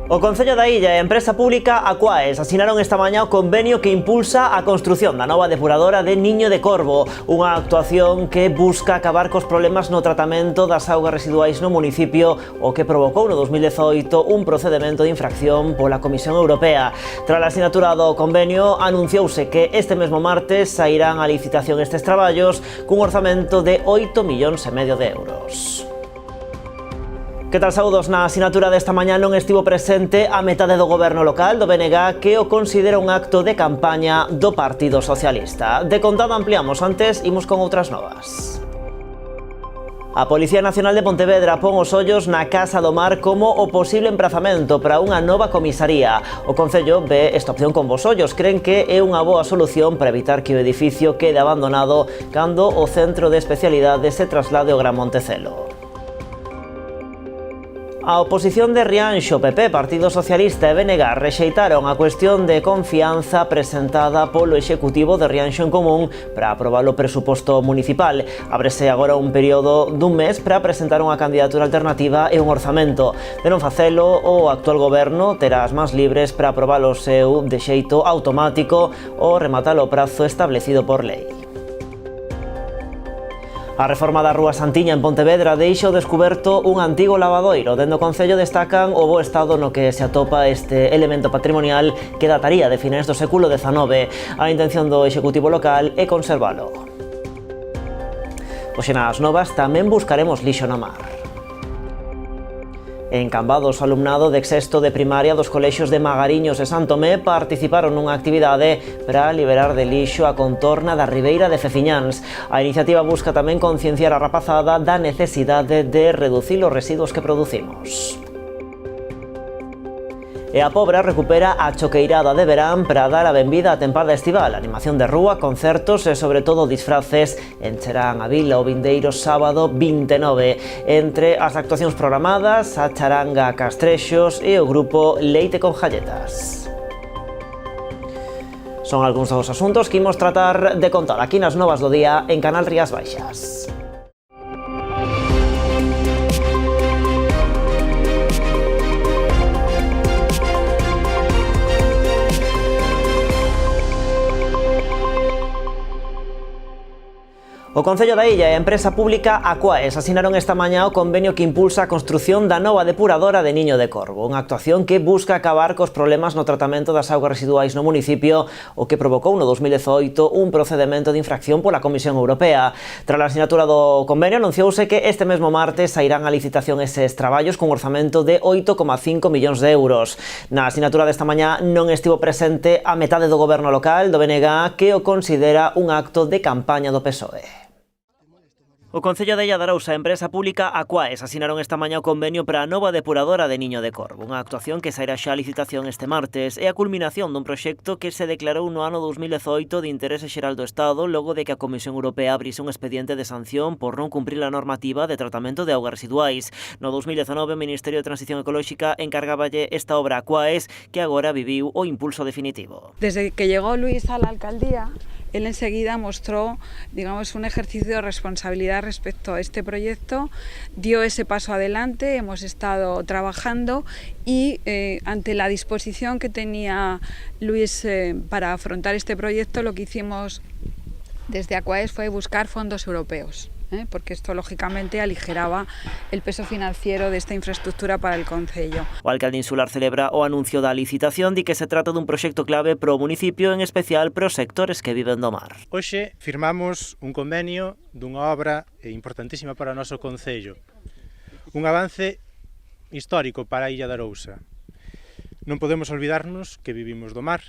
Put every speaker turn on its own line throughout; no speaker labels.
O Concello da Illa e a empresa pública Aquaes asinaron esta mañá o convenio que impulsa a construción da nova depuradora de Niño de Corvo, unha actuación que busca acabar cos problemas no tratamento das augas residuais no municipio, o que provocou no 2018 un procedemento de infracción pola Comisión Europea. Tras a asinatura do convenio, anunciouse que este mesmo martes sairán a licitación estes traballos cun orzamento de 8,5 millóns de euros. Que tal, saúdos? Na asinatura desta mañá non estivo presente a metade do goberno local do BNG, que o considera un acto de campaña do Partido Socialista. De contado ampliamos, antes imos con outras novas. A Policía Nacional de Pontevedra pon os ollos na Casa do Mar como o posible emprazamento para unha nova comisaría. O Concello ve esta opción con bos ollos, creen que é unha boa solución para evitar que o edificio quede abandonado cando o Centro de Especialidades se traslade ao Gran Montecelo. A oposición de Rianxo, PP, Partido Socialista e BNG rexeitaron a cuestión de confianza presentada polo Executivo de Rianxo en Común para aprobar o presuposto municipal. Ábrese agora un período dun mes para presentar unha candidatura alternativa e un orzamento. De non facelo, o actual goberno terá as mans libres para aprobar o seu de xeito automático ou rematar o prazo establecido por lei. A reforma da Rúa Santiña en Pontevedra deixa ao descuberto un antigo lavadoiro. Dende o Concello destacan o bo estado no que se atopa este elemento patrimonial que dataría de finais do século XIX. A intención do Executivo local é conservalo. Hoxe nas novas tamén buscaremos lixo na mar. En Cambados, o alumnado de sexto de primaria dos colexios de Magariños e Santomé participaron nunha actividade para liberar de lixo a contorna da Ribeira de Feciñáns. A iniciativa busca tamén concienciar a rapazada da necesidade de reducir os residuos que producimos. E a Pobra recupera a choqueirada de verán para dar a benvida á tempada estival. Animación de rúa, concertos e, sobre todo, disfraces encherán a vila o vindeiro sábado 29. Entre as actuacións programadas, a charanga Castrexos e o grupo Leite con Galletas. Son algúns dos asuntos que imos tratar de contar aquí nas novas do día en Canal Rías Baixas. O Concello da Illa e a empresa pública Aquaes asinaron esta mañá o convenio que impulsa a construción da nova depuradora de Niño de Corvo, unha actuación que busca acabar cos problemas no tratamento das augas residuais no municipio, o que provocou no 2018 un procedemento de infracción pola Comisión Europea. Tras a asinatura do convenio, anunciouse que este mesmo martes sairán a licitación eses traballos cun orzamento de 8,5 millóns de euros. Na asinatura desta mañá non estivo presente a metade do goberno local do BNG, que o considera un acto de campaña do PSOE. O Concello de Illa de Arousa e a empresa pública Aquaes asinaron esta mañá o convenio para a nova depuradora de Niño de Corvo, unha actuación que sairá xa a licitación este martes. É a culminación dun proxecto que se declarou no ano 2018 de interese xeral do Estado logo de que a Comisión Europea abrise un expediente de sanción por non cumprir a normativa de tratamento de augas residuais. No 2019, o Ministerio de Transición Ecolóxica encargáballe esta obra a Aquaes, que agora viviu o impulso definitivo.
Desde que llegó Luis a la alcaldía, él enseguida mostró, digamos, un ejercicio de responsabilidad respecto a este proyecto, dio ese paso adelante, hemos estado trabajando y ante la disposición que tenía Luis para afrontar este proyecto, lo que hicimos desde Aquaes fue buscar fondos europeos. Porque esto lógicamente aligeraba el peso financiero de esta infraestructura para el Concello.
O alcalde insular celebra o anuncio da licitación, di que se trata dun proxecto clave pro municipio, en especial pros sectores que viven do mar.
Hoxe firmamos un convenio dunha obra importantísima para o noso Concello. Un avance histórico para a Illa de Arousa. Non podemos olvidarnos que vivimos do mar,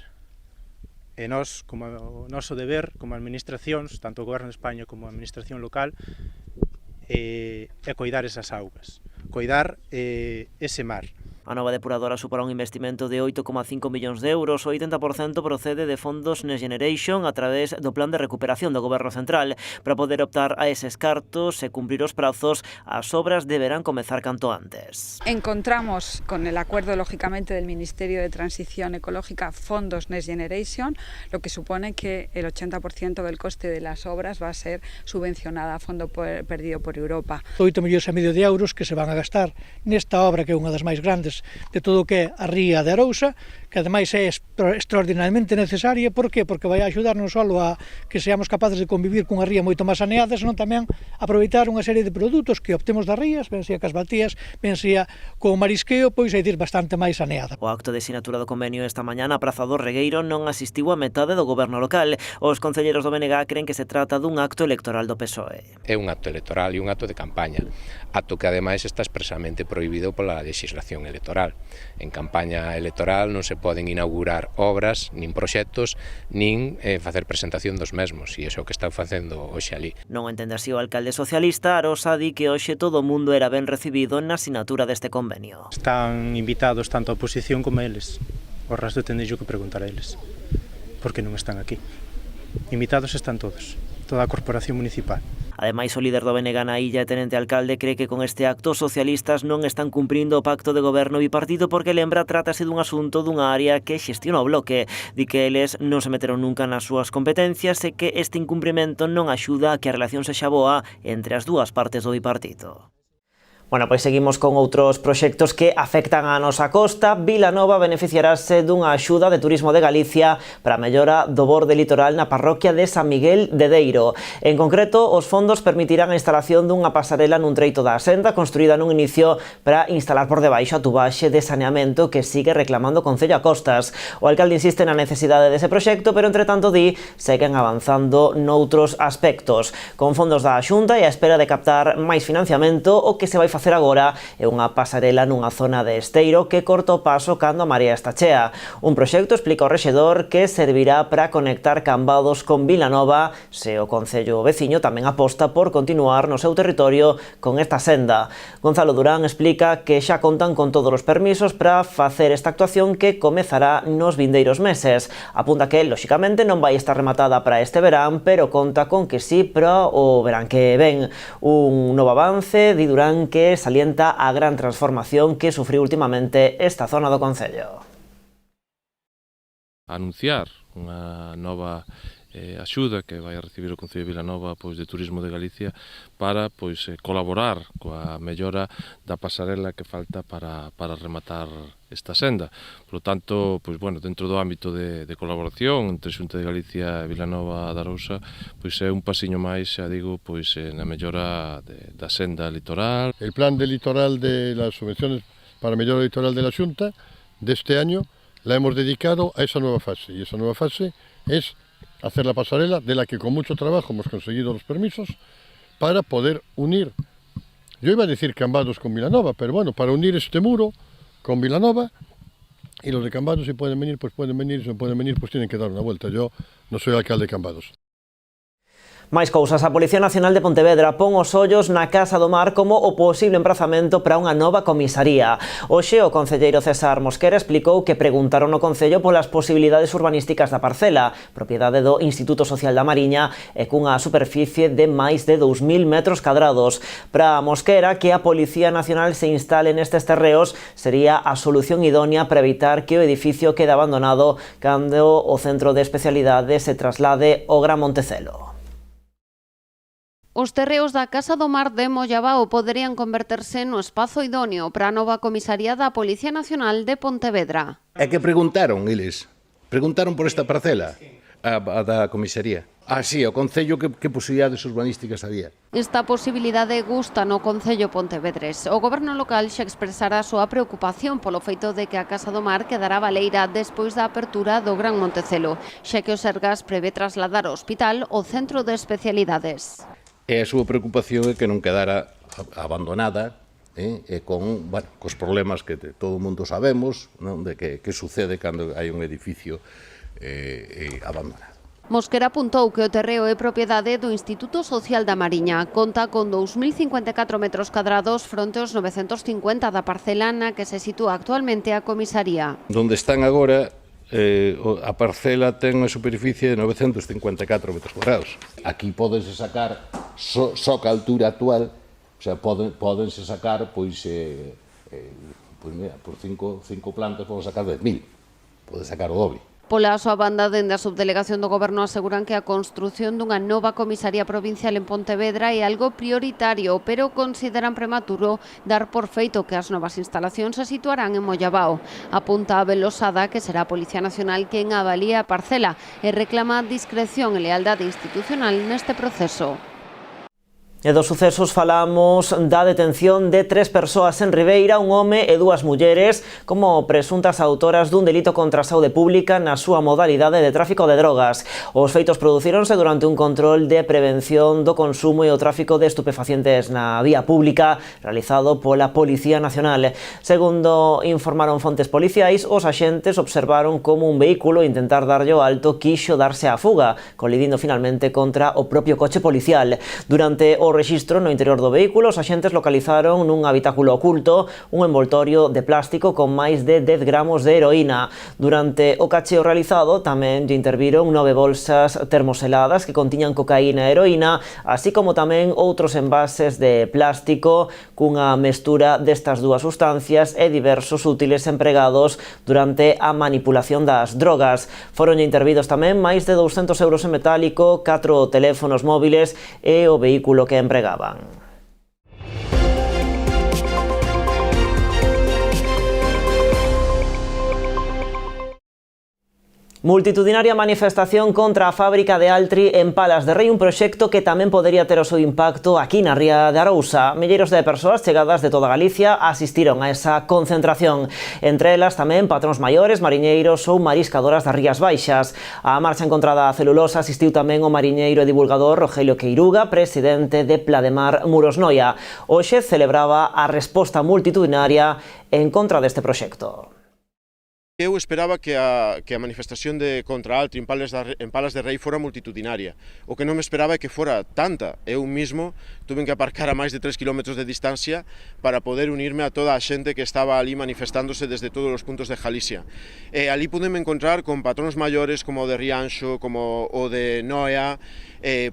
e nós, como o noso deber, como administracións, tanto o Goberno de España como a administración local, é coidar esas augas, coidar ese mar.
A nova depuradora supera un investimento de 8,5 millóns de euros. O 80% procede de fondos Next Generation a través do Plan de Recuperación do Goberno Central. Para poder optar a eses cartos e cumprir os prazos, as obras deberán comezar canto antes.
Encontramos, con el acuerdo lógicamente del Ministerio de Transición Ecológica, fondos Next Generation, lo que supone que el 80% del coste de las obras va a ser subvencionada a fondo perdido por Europa.
8,5 millóns de euros que se van a gastar nesta obra, que é unha das máis grandes interés de todo o que é a ría de Arousa, que ademais é extraordinariamente necesaria. Por qué? Porque vai axudar non só a que seamos capaces de convivir cunha ría moito máis saneada, senón tamén aproveitar unha serie de produtos que obtemos das rías, ben sea cas batías, ben sea co marisqueo, pois é dicir, bastante máis saneada.
O acto de sinatura do convenio esta mañá na Praza do Regueiro non asistiu a metade do goberno local. Os concelleiros do BNG cren que se trata dun acto electoral do PSOE.
É un acto electoral e un acto de campaña, acto que ademais está expresamente prohibido pola legislación electoral. En campaña electoral non se poden inaugurar obras, nin proxectos, nin facer presentación dos mesmos, e iso é o que están facendo hoxe ali.
Non entende así o alcalde socialista. Arosa di que hoxe todo o mundo era ben recibido na sinatura deste convenio.
Están invitados tanto a oposición como eles. O resto tendei que preguntar a eles. Por que non están aquí? Invitados están todos, toda a corporación municipal.
Ademais, o líder do BNG na illa e tenente alcalde cree que con este acto os socialistas non están cumprindo o pacto de goberno bipartito porque, lembra, trátase dun asunto dunha área que xestiona o bloque. Di que eles non se meteron nunca nas súas competencias e que este incumprimento non axuda a que a relación sexa boa entre as dúas partes do bipartito. Bueno, pois seguimos con outros proxectos que afectan a nosa costa. Vilanova beneficiarase dunha axuda de Turismo de Galicia para a mellora do borde litoral na parroquia de San Miguel de Deiro. En concreto, os fondos permitirán a instalación dunha pasarela nun treito da senda construída nun inicio para instalar por debaixo a tubaxe de saneamento que sigue reclamando o Concello a Costas. O alcalde insiste na necesidade dese proxecto, pero entre tanto di seguen avanzando noutros aspectos. Con fondos da Xunta e a espera de captar máis financiamento, o que se vai facer agora é unha pasarela nunha zona de esteiro que corta o paso cando a marea está chea. Un proxecto, explica o rexedor, que servirá para conectar Cambados con Vilanova se o concello veciño tamén aposta por continuar no seu territorio con esta senda. Gonzalo Durán explica que xa contan con todos os permisos para facer esta actuación que comezará nos vindeiros meses. Apunta que, lóxicamente, non vai estar rematada para este verán, pero conta con que sí para o verán que ven. Un novo avance, di Durán, que salienta a gran transformación que sufriu últimamente esta zona do concello.
Anunciar unha nova axuda que vai a recibir o Concello de Vilanova de Turismo de Galicia para colaborar coa mellora da pasarela que falta para rematar esta senda. Por lo tanto, dentro do ámbito de colaboración entre Xunta de Galicia e Vilanova de Arousa, é un pasiño máis, xa digo, na mellora da senda litoral.
El plan de litoral de las subvenciones para a mellora litoral de la Xunta de este año la hemos dedicado a esa nueva fase, y esa nueva fase es hacer la pasarela, de la que con mucho trabajo hemos conseguido los permisos para poder unir, yo iba a decir Cambados con Vilanova, pero bueno, para unir este muro con Vilanova, y los de Cambados si pueden venir, pues pueden venir, si no pueden venir, pues tienen que dar una vuelta. Yo no soy alcalde de Cambados.
Máis cousas, a Policía Nacional de Pontevedra pon os ollos na Casa do Mar como o posible emprazamento para unha nova comisaría. Hoxe o concelleiro César Mosquera explicou que preguntaron no Concello polas posibilidades urbanísticas da parcela, propiedade do Instituto Social da Mariña e cunha superficie de máis de 2.000 metros cadrados. Para Mosquera, que a Policía Nacional se instale nestes terreos sería a solución idónea para evitar que o edificio quede abandonado cando o Centro de Especialidades se traslade ao Gran Montecelo.
Os terreos da Casa do Mar de Mollabao poderían converterse no espazo idóneo para a nova comisaría da Policía Nacional de Pontevedra.
É que preguntaron eles, preguntaron por esta parcela a da comisaría. Sí, o Concello que posibilidades urbanísticas había.
Esta posibilidade gusta no Concello pontevedrés. O goberno local xa expresará a súa preocupación polo feito de que a Casa do Mar quedará baleira despois da apertura do Gran Montecelo, xa que o Sergas prevé trasladar ao hospital o Centro de Especialidades.
E a súa preocupación é que non quedara abandonada con cos problemas que todo o mundo sabemos, non, de que sucede cando hai un edificio abandonado.
Mosquera apuntou que o terreo é propiedade do Instituto Social da Mariña. Conta con 2.054 metros cadrados fronte aos 950 da parcela na que se sitúa actualmente a comisaría.
Donde están agora, a parcela ten unha superficie de 954 metros cuadrados. Aquí podense sacar só que a altura actual, o sea, podense sacar por 5 plantas, poden sacar 10.000, pode sacar o doble.
Pola súa banda, dende a subdelegación do Goberno aseguran que a construción dunha nova comisaría provincial en Pontevedra é algo prioritario, pero consideran prematuro dar por feito que as novas instalacións se situarán en Mollabao. Apunta a Abel Losada que será a Policía Nacional quen avalía a parcela e reclama discreción e lealdade institucional neste proceso.
E dos sucesos falamos da detención de 3 persoas en Ribeira, un home e 2 mulleres como presuntas autoras dun delito contra a saúde pública na súa modalidade de tráfico de drogas. Os feitos producíronse durante un control de prevención do consumo e o tráfico de estupefacientes na vía pública realizado pola Policía Nacional. Segundo informaron fontes policiais, os axentes observaron como un vehículo intentar darlle o alto quixo darse á fuga, colidindo finalmente contra o propio coche policial. Durante o rexistro no interior do vehículo, os axentes localizaron nun habitáculo oculto un envoltorio de plástico con máis de 10 gramos de heroína. Durante o cacheo realizado tamén lle interviron 9 bolsas termoseladas que contiñan cocaína e heroína, así como tamén outros envases de plástico cunha mestura destas dúas sustancias e diversos útiles empregados durante a manipulación das drogas. Foron intervidos tamén máis de 200 euros en metálico, 4 teléfonos móviles e o vehículo que empregaban. Multitudinaria manifestación contra a fábrica de Altri en Palas de Rei, un proxecto que tamén podería ter o seu impacto aquí na ría de Arousa. Milleiros de persoas chegadas de toda Galicia asistiron a esa concentración. Entre elas tamén patróns maiores, mariñeiros ou mariscadoras das Rías Baixas. A marcha en contra da celulosa asistiu tamén o mariñeiro e divulgador Rogelio Queiruga, presidente de Plademar Muros Noia. Hoxe celebraba a resposta multitudinaria en contra deste proxecto.
Eu esperaba que a manifestación contra Altri en Palas de Rei fora multitudinaria. O que non me esperaba é que fora tanta. Eu mismo tuve que aparcar a máis de 3 km de distancia para poder unirme a toda a xente que estaba ali manifestándose desde todos os puntos de Galicia. E ali pudeme encontrar con patróns maiores como o de Rianxo, como o de Noia,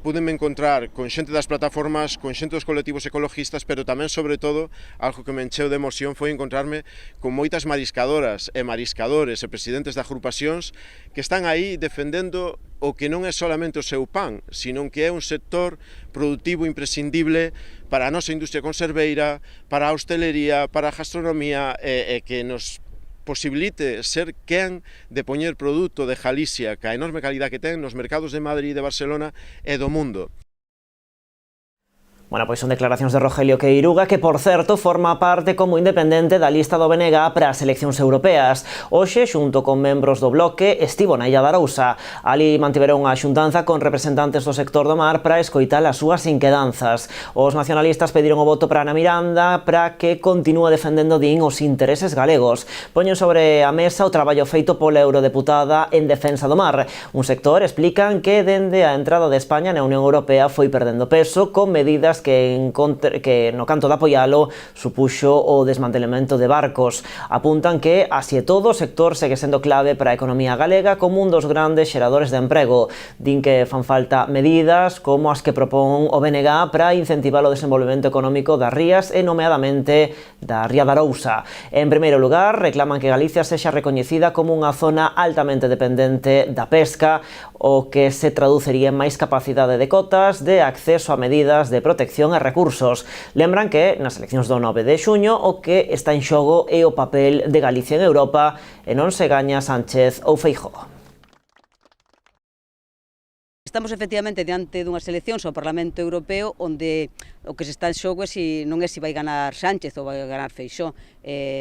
pudeme encontrar con xente das plataformas, con xente dos colectivos ecologistas, pero tamén, sobre todo, algo que me encheu de emoción foi encontrarme con moitas mariscadoras e mariscadores e presidentes de agrupacións que están aí defendendo o que non é solamente o seu pan, sino que é un sector productivo imprescindible para a nosa industria conserveira, para a hostelería, para a gastronomía e que nos posibilite ser quen de poñer produto de Galicia ca enorme calidad que ten nos mercados de Madrid, de Barcelona e do mundo.
Bueno, pois son declaracións de Rogelio Queiruga, que, por certo, forma parte como independente da lista do BNG para as eleccións europeas. Hoxe, xunto con membros do bloque, estivo na Illa de Arousa. Ali mantiveron unha xuntanza con representantes do sector do mar para escoitar as súas inquedanzas. Os nacionalistas pediron o voto para Ana Miranda para que continúe defendendo, din, os intereses galegos. Poñen sobre a mesa o traballo feito pola eurodeputada en defensa do mar. Un sector, explican, que dende a entrada de España na Unión Europea foi perdendo peso con medidas que no canto de apoialo supuxo o desmantelamento de barcos. Apuntan que, así e todo, o sector segue sendo clave para a economía galega como un dos grandes xeradores de emprego. Din que fan falta medidas como as que propón o BNG para incentivar o desenvolvemento económico das rías e nomeadamente da ría de Arousa. En primeiro lugar, reclaman que Galicia sexa recoñecida como unha zona altamente dependente da pesca, o que se traduciría en máis capacidade de cotas de acceso a medidas de protección e recursos. Lembran que nas eleccións do 9 de xuño o que está en xogo é o papel de Galicia en Europa e non se gaña Sánchez ou Feijóo.
Estamos efectivamente diante dunhas eleccións ao Parlamento Europeo onde o que se está en xogo non é se vai ganar Sánchez ou vai ganar Feixóo,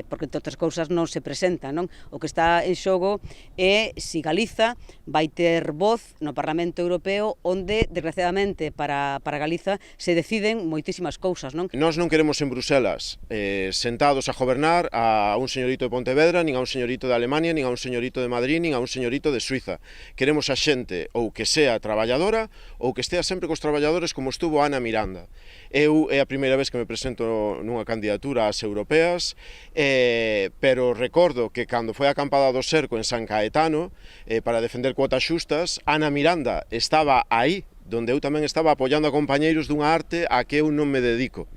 porque entre outras cousas non se presenta, non? O que está en xogo é se Galiza vai ter voz no Parlamento Europeo onde, desgraciadamente, para Galiza se deciden moitísimas cousas, non?
Nós non queremos en Bruselas sentados a gobernar a un señorito de Pontevedra, nin a un señorito de Alemania, nin a un señorito de Madrid, nin a un señorito de Suiza. Queremos a xente ou que sea traballadora ou que estea sempre cos traballadores como estuvo Ana Miranda. Eu é a primeira vez que me presento nunha candidatura ás europeas, pero recordo que cando foi acampada do cerco en San Caetano para defender cuotas xustas, Ana Miranda estaba aí, donde eu tamén estaba apoiando a compañeiros dunha arte a que eu non me dedico.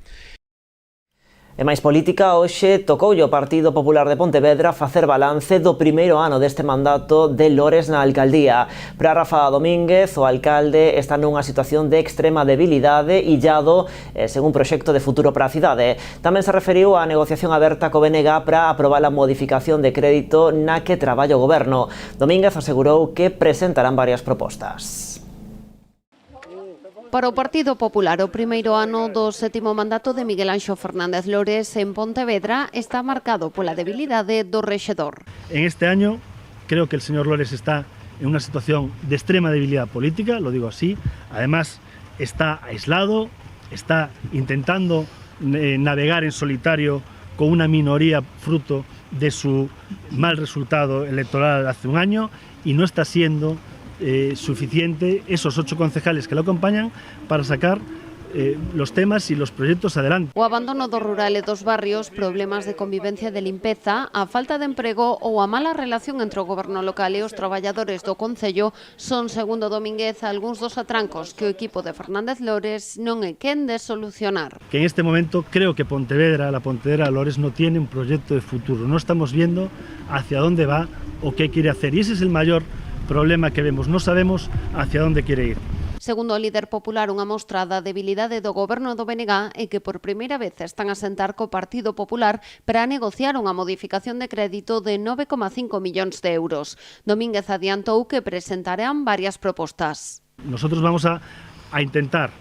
E máis política, hoxe tocoulle o Partido Popular de Pontevedra facer balance do primeiro ano deste mandato de Lores na alcaldía. Para Rafa Domínguez, o alcalde está nunha situación de extrema debilidade illado sen un proxecto de futuro para a cidade. Tamén se referiu á negociación aberta co BNG para aprobar a modificación de crédito na que traballa o goberno. Domínguez asegurou que presentarán varias propostas.
Para o Partido Popular, o primeiro ano do sétimo mandato de Miguel Anxo Fernández Lores en Pontevedra está marcado pola debilidade do rexedor.
En este año creo que el señor Lores está en una situación de extrema debilidad política, lo digo así. Además, está aislado, está intentando navegar en solitario con una minoría fruto de su mal resultado electoral hace un año y no está siendo suficiente esos 8 concejales que lo acompañan para sacar los temas y los proyectos adelante.
O abandono do rural e dos barrios, problemas de convivencia e de limpeza, a falta de emprego ou a mala relación entre o goberno local e os traballadores do concello son, segundo Domínguez, algúns dos atrancos que o equipo de Fernández Lores non é quen de solucionar.
Que en este momento creo que la Pontevedra Lores no tiene un proyecto de futuro. No estamos viendo hacia dónde va o qué quiere hacer y ese es el mayor problema que vemos, no sabemos hacia dónde quiere ir.
Segundo o líder popular, unha mostra da debilidade do goberno do BNG é que por primeira vez están a sentar co Partido Popular para negociar unha modificación de crédito de 9,5 millóns de euros. Domínguez adiantou que presentarán varias propostas.
Nosotros vamos a intentar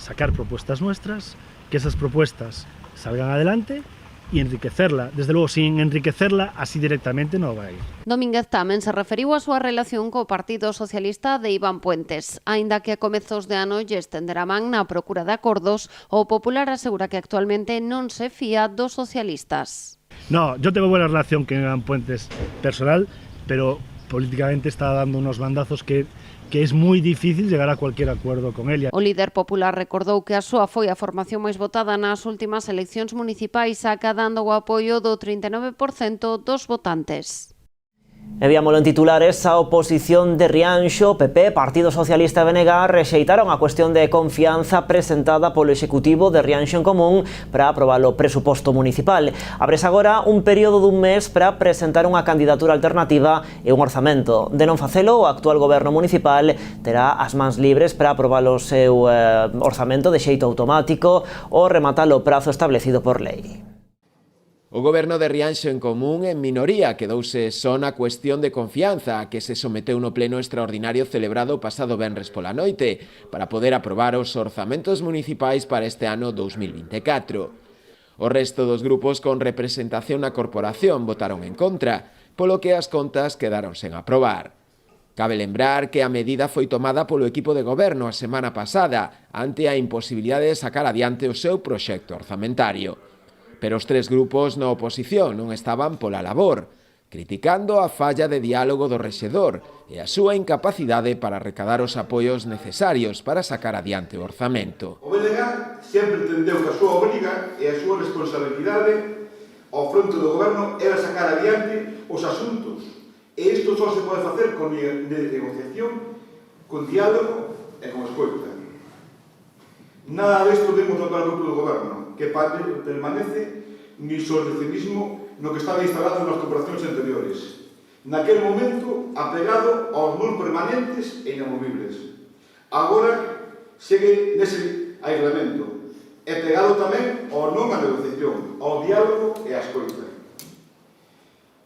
sacar propuestas nuestras, que esas propuestas salgan adelante e enriquecerla. Desde logo, sin enriquecerla, así directamente non vai ir.
Domínguez tamén se referiu á súa relación co Partido Socialista de Iván Puentes. Aínda que a comezos de ano lle estenderá man na procura de acordos, o Popular asegura que actualmente non se fía dos socialistas.
No, yo tengo buena relación con Iván Puentes personal, pero políticamente está dando unos bandazos que es moi difícil llegar a cualquier acuerdo con ella.
O líder popular recordou que a súa foi a formación máis votada nas últimas eleccións municipais, acadando o apoio do 39% dos votantes.
E víamolo en titulares, a oposición de Rianxo, PP, Partido Socialista e BNG rexeitaron a cuestión de confianza presentada polo Executivo de Rianxo en Común para aprobar o presuposto municipal. Abrese agora un período dun mes para presentar unha candidatura alternativa e un orzamento. De non facelo, o actual goberno municipal terá as mans libres para aprobar o seu orzamento de xeito automático ou rematar o prazo establecido por lei.
O goberno de Rianxo en Común en minoría quedouse só na cuestión de confianza a que se someteu no pleno extraordinario celebrado pasado venres pola noite para poder aprobar os orzamentos municipais para este ano 2024. O resto dos grupos con representación na corporación votaron en contra, polo que as contas quedaron sen aprobar. Cabe lembrar que a medida foi tomada polo equipo de goberno a semana pasada ante a imposibilidade de sacar adiante o seu proxecto orzamentario. Pero os 3 grupos na oposición non estaban pola labor, criticando a falla de diálogo do rexedor e a súa incapacidade para recadar os apoios necesarios para sacar adiante o orzamento.
O BNG sempre entendeu que a súa obriga e a súa responsabilidade ao fronte do goberno era sacar adiante os asuntos. E isto só se pode facer con negociación, con diálogo e con escoita. Nada disto vimos no grupo do goberno, que permanece no isolacionismo no que estaba instalado nas corporacións anteriores. Naquele momento, apegado aos muros permanentes e inamovibles. Agora, segue nese aislamento, e pegado tamén ao non a negociación, ao diálogo e á escoita.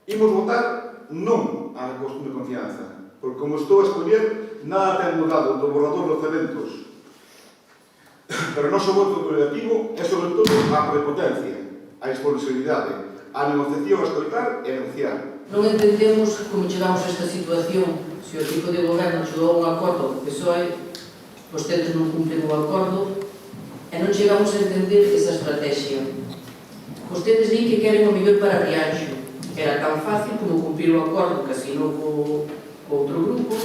Imos votar non á cuestión de confianza, porque como estou a escoller, nada ten mudado do borrador dos eventos. Pero o noso voto colectivo é sobre todo a prepotencia, a responsabilidade, a negociación, a escoitar e negociar.
Non entendemos como chegamos a esta situación. Se o equipo de goberno chegou a un acordo co PSOE, vostedes non cumplen o acordo e non chegamos a entender esa estrategia. Vostedes din que queren o mellor para Rianxo. Era tan fácil como cumplir o acordo que asinou co outro grupo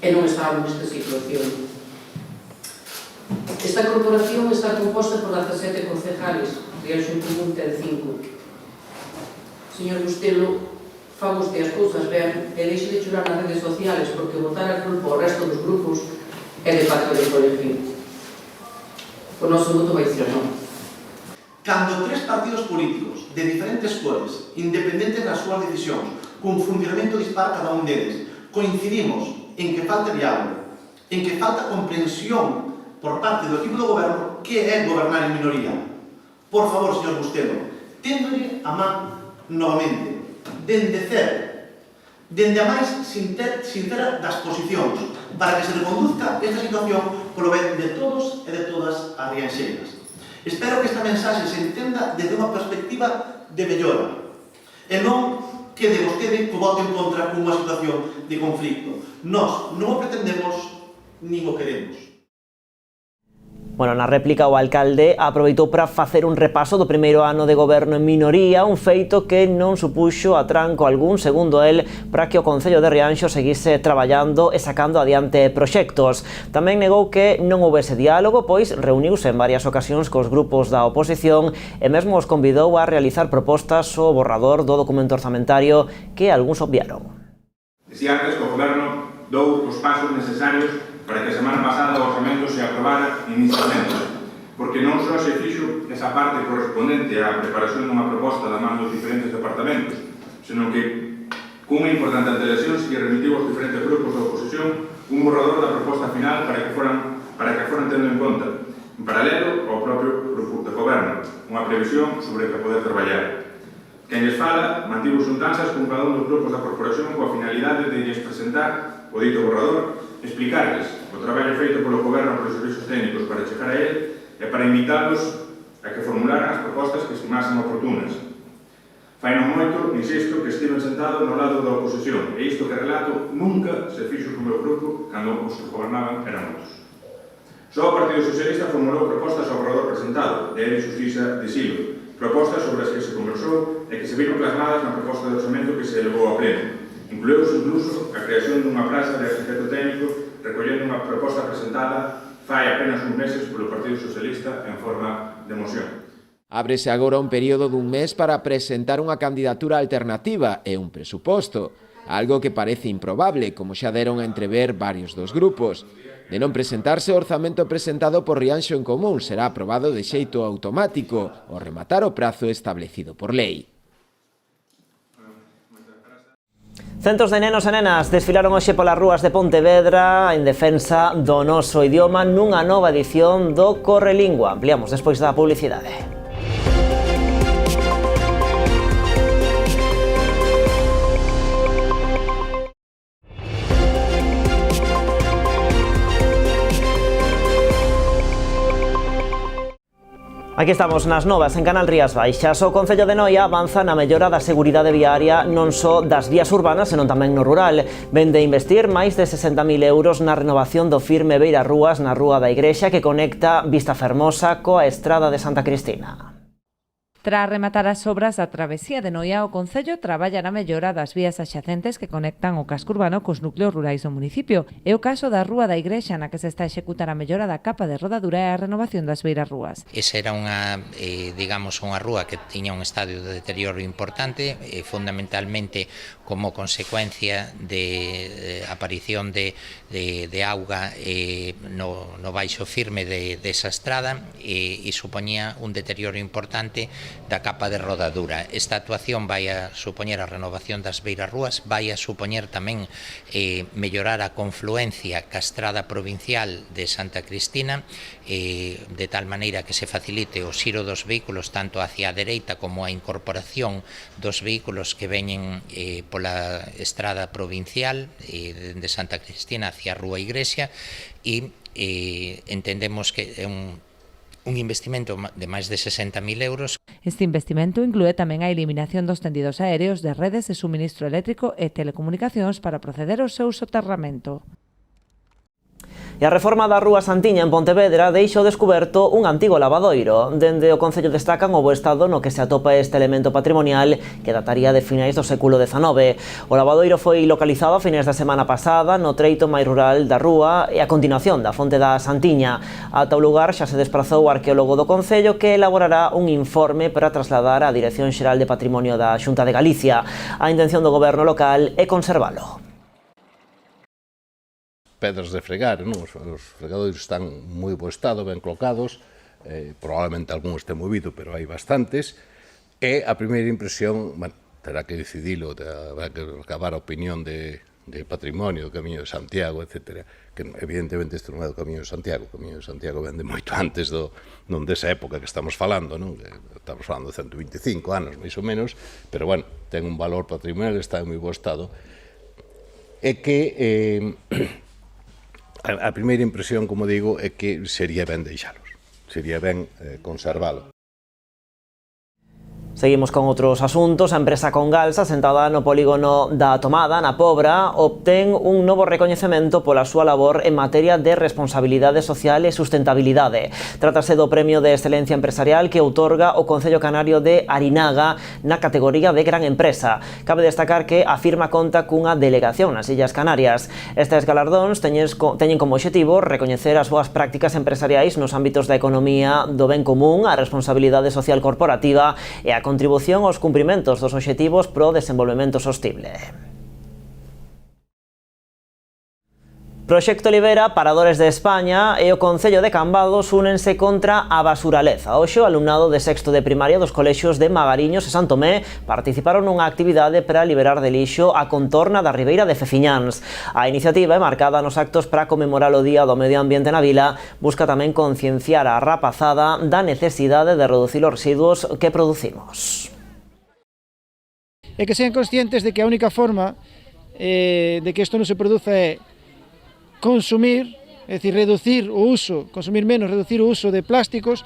e non estábamos nesta situación. Esta corporación está composta por 17 concejales, Rianxo en Común ten 5. Señor Bustelo, faga usted as cousas ben e deixe de chorar nas redes sociales porque botar a culpa ao resto dos grupos é de pacto de colegio. O noso voto vai ser non.
cando tres partidos políticos de diferentes cores, independentes das súas decisións, cun funcionamento dispar cada un deles, coincidimos en que falta diálogo, en que falta comprensión por parte do equipo do goberno que é gobernar en minoría. Por favor, señor Bustelo, téndolle a man novamente, dende cero, dende a máis sincera das posicións, para que se reconduzca esta situación polo ben de todos e de todas as rianxeiras. Espero que esta mensaxe se entenda desde unha perspectiva de mellora e non quede vostede co voto en contra cunha situación de conflicto. Nós non o pretendemos nin o queremos.
Bueno, na réplica o alcalde aproveitou para facer un repaso do primeiro ano de goberno en minoría, un feito que non supuxo atranco algún, segundo el, para que o Concello de Rianxo seguise traballando e sacando adiante proxectos. Tamén negou que non houbese diálogo, pois reuniuse en varias ocasións cos grupos da oposición e mesmo os convidou a realizar propostas ao borrador do documento orzamentario que algúns obviaron.
Decía antes que o goberno dou os pasos necesarios para que a semana pasada o orzamento se aprobara inicialmente, porque non só se fixo esa parte correspondente á preparación dunha proposta da man dos diferentes departamentos, senón que, cunha importante antelación, se remitiu aos diferentes grupos da oposición un borrador da proposta final para que foran tendo en conta, en paralelo ao propio grupo de goberno, unha previsión sobre que poder traballar. Quen lles fala mantivo xuntanzas con cada un dos grupos da corporación coa finalidade de lles presentar o dito borrador, explicarles o traballo feito polo goberno polos servizos técnicos para chegar a él e para invitarlos a que formularan as propostas que estimasen oportunas. Fai non moito, insisto, que estiven sentado no lado da oposición e isto que relato nunca se fixo co meu grupo cando os que gobernaban eran outros. Só o Partido Socialista formulou propostas ao borrador presentado, de él Xustiza de Silo, propostas sobre as que se conversou e que se viron plasmadas na proposta de orçamento que se elevou ao pleno. Incluíuse incluso a creación dunha praza de arquitecto técnico recollendo unha proposta presentada fai apenas uns meses polo Partido Socialista en forma de moción.
Ábrese agora un período dun mes para presentar unha candidatura alternativa e un presuposto, algo que parece improbable, como xa deron a entrever varios dos grupos. De non presentarse, o orzamento presentado por Rianxo en Común será aprobado de xeito automático ao rematar o prazo establecido por lei.
Centos de nenos e nenas desfilaron hoxe polas rúas de Pontevedra en defensa do noso idioma nunha nova edición do Correlingua. Ampliamos despois da publicidade. Aquí estamos nas novas en Canal Rías Baixas. O Concello de Noia avanza na mellora da seguridade viaria non só das vías urbanas, senón tamén no rural. Vende investir máis de 60.000 euros na renovación do firme Beirarrúas na Rúa da Igrexa que conecta Vistafermosa coa Estrada de Santa Cristina.
Tras rematar as obras da travesía de Noia, o Concello traballa na mellora das vías axacentes que conectan o casco urbano cos núcleos rurais do municipio. É o caso da Rúa da Igrexa, na que se está a executar a mellora da capa de rodadura e a renovación das beirarrúas.
Esa era unha rúa que tiña un estadio de deterioro importante, fundamentalmente como consecuencia de aparición de auga no baixo firme desa estrada e supoñía un deterioro importante da capa de rodadura. Esta actuación vai a supoñer a renovación das beirarrúas, vai a supoñer tamén mellorar a confluencia ca estrada provincial de Santa Cristina, de tal maneira que se facilite o xiro dos vehículos tanto hacia a dereita como a incorporación dos vehículos que veñen pola estrada provincial de Santa Cristina hacia a Rúa Igrexa e entendemos que é un investimento de máis de 60.000 euros.
Este investimento inclúe tamén a eliminación dos tendidos aéreos de redes de suministro eléctrico e telecomunicacións para proceder ao seu soterramento.
E a reforma da Rúa Santiña en Pontevedra deixou descuberto un antigo lavadoiro. Dende o Concello destacan o bo estado no que se atopa este elemento patrimonial que dataría de finais do século XIX. O lavadoiro foi localizado a finais da semana pasada no treito máis rural da rúa e a continuación da fonte da Santiña. Ata o lugar xa se desprazou o arqueólogo do Concello que elaborará un informe para trasladar á Dirección Xeral de Patrimonio da Xunta de Galicia. A intención do goberno local é conservalo.
Pedras de fregar, non? Os fregadoiros están moi bo estado, ben colocados, probablemente algún este movido, pero hai bastantes, e a primeira impresión, bueno, terá que decidilo, terá que acabar a opinión de patrimonio, do Camiño de Santiago, etc. Que evidentemente isto non é do Camiño de Santiago, o Camiño de Santiago vende moito antes non desa época que estamos falando, non? Estamos falando de 125 anos, máis ou menos, pero, bueno, ten un valor patrimonial, está en moi bo estado, e que a primeira impresión, como digo, é que sería ben deixalos, sería ben conservalo.
Seguimos con outros asuntos. A empresa Congalsa, sentada no polígono da Tomada, na Pobra, obtén un novo recoñecemento pola súa labor en materia de responsabilidade social e sustentabilidade. Trátase do Premio de Excelencia Empresarial que outorga o Concello Canario de Arinaga na categoría de Gran Empresa. Cabe destacar que a firma conta cunha delegación nas Illas Canarias. Estes galardóns teñen como obxectivo recoñecer as boas prácticas empresariais nos ámbitos da economía do ben común, a responsabilidade social corporativa e a contribución aos cumprimentos dos obxectivos pro desenvolvemento sostible. Proxecto Libera, Paradores de España e o Concello de Cambados únense contra a basuraleza. Hoxe o alumnado de sexto de primaria dos colexios de Magariños e San Tomé participaron nunha actividade para liberar de lixo a contorna da Ribeira de Feciñáns. A iniciativa é marcada nos actos para conmemorar o Día do Medio Ambiente na vila, busca tamén concienciar a rapazada da necesidade de reducir os residuos que producimos.
E que sean conscientes de que a única forma de que isto non se produza é consumir, é dicir, reducir o uso, consumir menos, reducir o uso de plásticos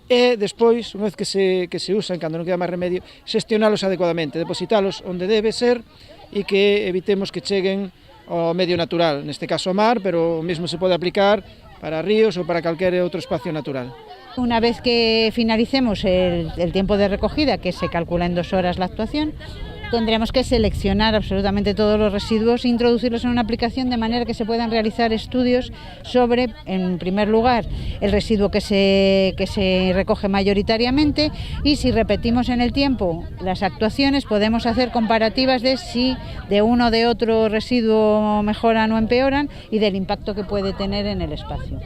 e despois, unha vez que se usan, cando non queda máis remedio, xestionalos adecuadamente, depositalos onde debe ser e que evitemos que cheguen ao medio natural, neste caso ao mar, pero o mesmo se pode aplicar para ríos ou para calquer outro espacio natural.
Una vez que finalicemos el tiempo de recogida, que se calcula en 2 horas la actuación, tendremos que seleccionar absolutamente todos los residuos e introducirlos en una aplicación de manera que se puedan realizar estudios sobre, en primer lugar, el residuo que se recoge mayoritariamente y si repetimos en el tiempo las actuaciones podemos hacer comparativas de si de uno o de otro residuo mejoran o empeoran y del impacto que puede tener en el espacio.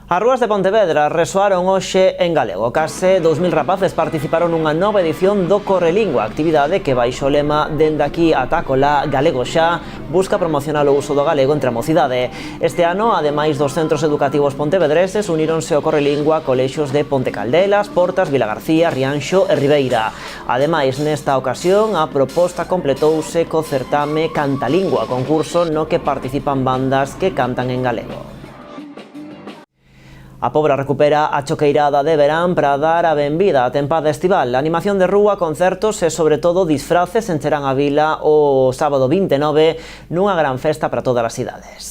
As rúas de Pontevedra resoaron hoxe en galego. Case 2.000 rapaces participaron nunha nova edición do Correlingua, actividade que baixo o lema "Dende aquí ata acolá, galego xa", busca promocionar o uso do galego entre a mocidade. Este ano, ademais dos centros educativos pontevedreses, uníronse ao Correlingua colexios de Ponte Caldelas, Portas, Vilagarcía, Rianxo e Ribeira. Ademais, nesta ocasión, a proposta completouse co certame Cantalingua, concurso no que participan bandas que cantan en galego. A Pobra recupera a choqueirada de verán para dar a benvida á tempada estival. A animación de rúa, concertos e, sobre todo, disfraces encherán a vila o sábado 29 nunha gran festa para todas as cidades.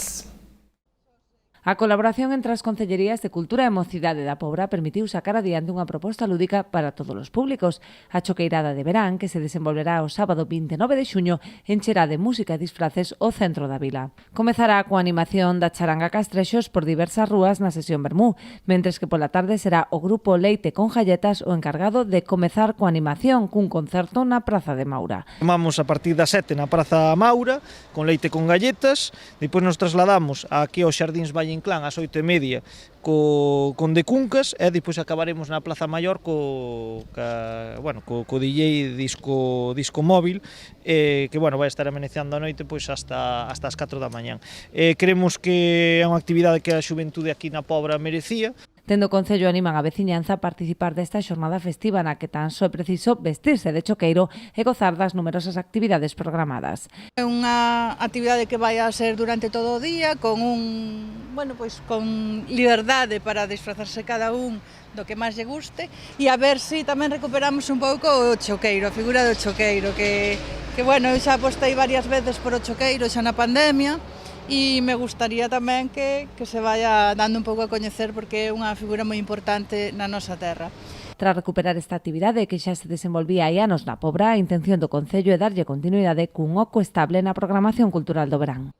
A colaboración entre as Concellerías de Cultura e Mocidade da Pobra permitiu sacar adiante unha proposta lúdica para todos os públicos. A choqueirada de verán, que se desenvolverá o sábado 29 de xuño, encherá de música e disfraces o centro da vila. Comezará coa animación da charanga Castrexos por diversas rúas na sesión Bermú, mentres que pola tarde será o grupo Leite con Galletas o encargado de comezar coa animación cun concerto na Praza de Maura.
Tomamos a partir das 7 na Praza Maura, con Leite con Galletas, depois nos trasladamos aquí aos Xardíns Valle Inclán ás 8:30 con De Cuncas e depois acabaremos na Plaza Maior co DJ disco móvil que vai estar amenizando a noite pois hasta as 4 da mañán. Creemos que é unha actividade que a xuventude aquí na Pobra merecía.
Dende o Concello animan a veciñanza a participar desta xornada festiva na que tan só é preciso vestirse de choqueiro e gozar das numerosas actividades programadas.
É unha actividade que vai a ser durante todo o día con con liberdade para disfrazarse cada un do que máis lle guste e a ver se tamén recuperamos un pouco o choqueiro, a figura do choqueiro que eu xa apostei varias veces por o choqueiro xa na pandemia. E me gustaría tamén que se vaya dando un pouco a coñecer porque é unha figura moi importante na nosa terra.
Tras recuperar esta actividade que xa se desenvolvía hai anos na Pobra, a intención do Concello é darlle continuidade cun oco estable na programación cultural do verán.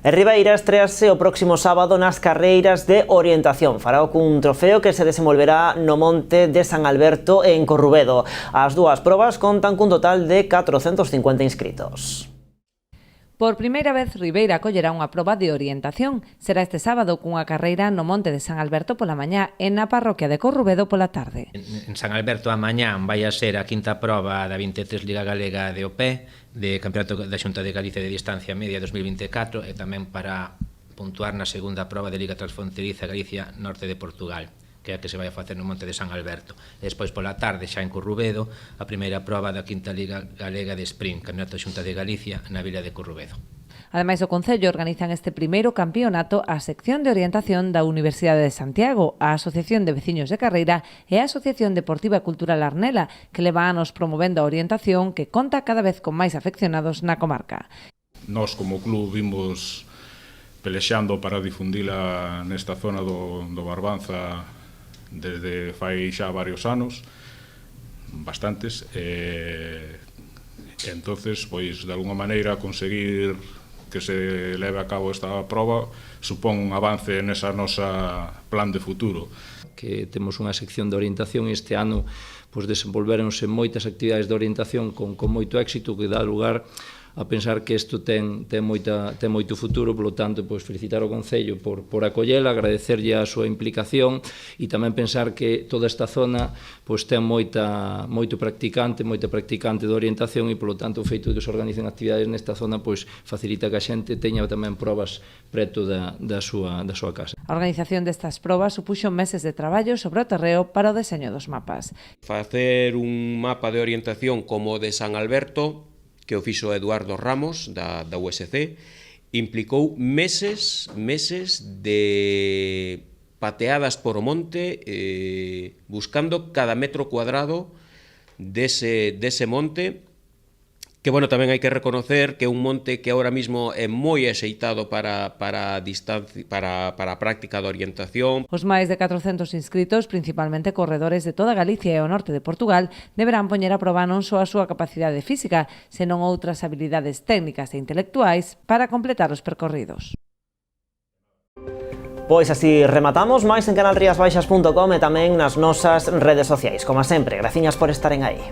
E Ribeira estrease o próximo sábado nas carreiras de orientación. Fará cun trofeo que se desenvolverá no monte de San Alberto en Corrubedo. As dúas probas contan cun total de 450 inscritos.
Por primeira vez, Ribeira acollerá unha proba de orientación. Será este sábado cunha carreira no monte de San Alberto pola mañá e na parroquia de Corrubedo pola tarde.
En San Alberto a mañá vai a ser a quinta proba da 23 Liga Galega de OP, de Campeonato da Xunta de Galicia de Distancia Media 2024 e tamén para puntuar na segunda proba de Liga Transfronteriza Galicia Norte de Portugal, que é a que se vai a facer no monte de San Alberto. E despois pola tarde, xa en Corrubedo, a primeira proba da quinta Liga Galega de Sprint, Campeonato da Xunta de Galicia na vila de Corrubedo.
Ademais, o Concello organizan este primeiro campeonato a sección de orientación da Universidade de Santiago, a Asociación de Veciños de Carreira e a Asociación Deportiva e Cultural Arnela, que leva anos promovendo a orientación que conta cada vez con máis afeccionados na comarca.
Nós, como club, vimos pelexando para difundila nesta zona do Barbanza desde fai xa varios anos, bastantes, entonces, pois, de alguna maneira, conseguir que se leve a cabo esta proba supón un avance nesa nosa plan de futuro.
Que temos unha sección de orientación e este ano pois, desenvolveronse moitas actividades de orientación con moito éxito que dá lugar a pensar que isto ten moito futuro, polo tanto, pois, felicitar o Concello por acollela, agradecerlle a súa implicación e tamén pensar que toda esta zona pois, ten moita practicante de orientación e, polo tanto, o feito de que se organicen actividades nesta zona pois, facilita que a xente teña tamén probas preto da súa casa.
A organización destas probas supuxo meses de traballo sobre o terreo para o deseño dos mapas.
Facer un mapa de orientación como o de San Alberto, que o fixo Eduardo Ramos, da USC, implicou meses de pateadas por o monte, buscando cada metro cuadrado dese monte, que, bueno, tamén hai que reconocer que é un monte que ahora mismo é moi axeitado para a práctica de orientación.
Os máis de 400 inscritos, principalmente corredores de toda Galicia e o norte de Portugal, deberán poñer a proba non só a súa capacidade física, senón outras habilidades técnicas e intelectuais para completar os percorridos.
Pois así rematamos, máis en canalriasbaixas.com e tamén nas nosas redes sociais. Como sempre, graciñas por estaren aí.